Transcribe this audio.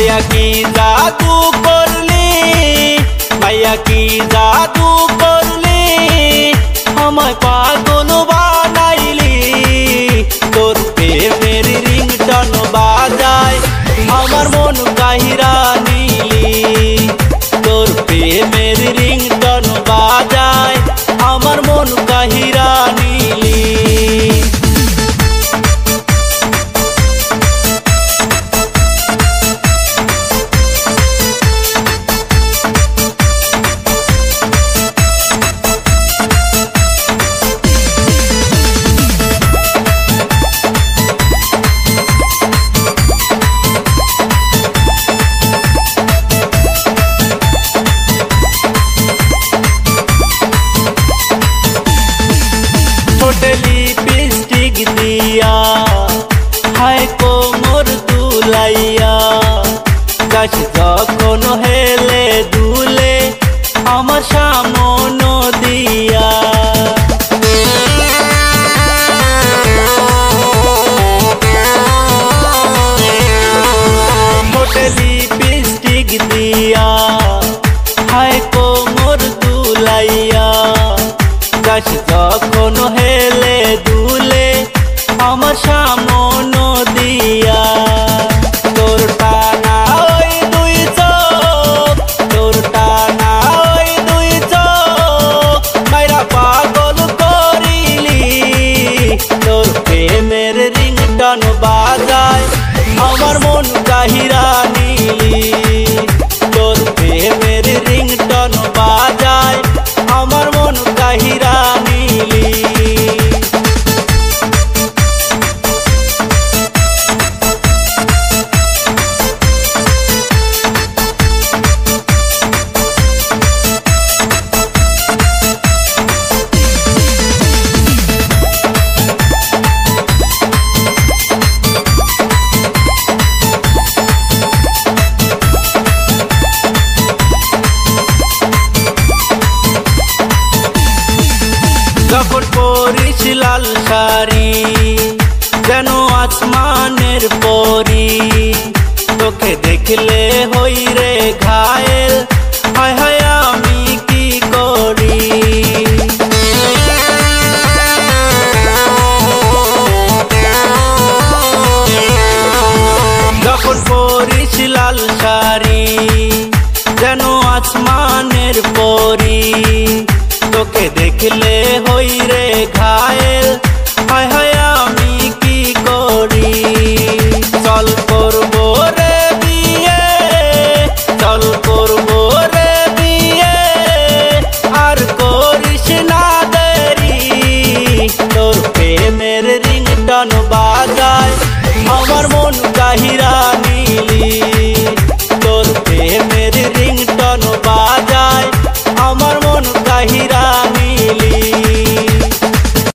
মাইয়া কি জাদু করলি, মাইয়া কি জাদু করলি, আমায় পাগল বানাইলি। তোর প্রেমের রিংটন বাজায় আমার মন কাহিরা নিলি। তোর প্রেমের রিংটন বাজায় আমার মন কাহিরা নিলি। लिपस्टिक दिया हाय कोमर दुलाइया, गाछ जखन हेले दुले आमार सामन दिया। लिपस्टिक दिया हाय कोमर दुलाइया, गाछ जखन हेले दुले आमार सामन दिया। तोर टाना ओई दुई चोख, तोर टाना ओई दुई चोख माइरा पागल करिली। तोर प्रेमेर रिंगटन बाजाय आमार मन काहिरा निली। तोर प्रेमेर रिंगटन बाजाय आमार मन काहिरा निली। যখন পরিস লাল শাড়ি যেন আসমানের পরি, তোকে দেখলে হই রে ঘায়েল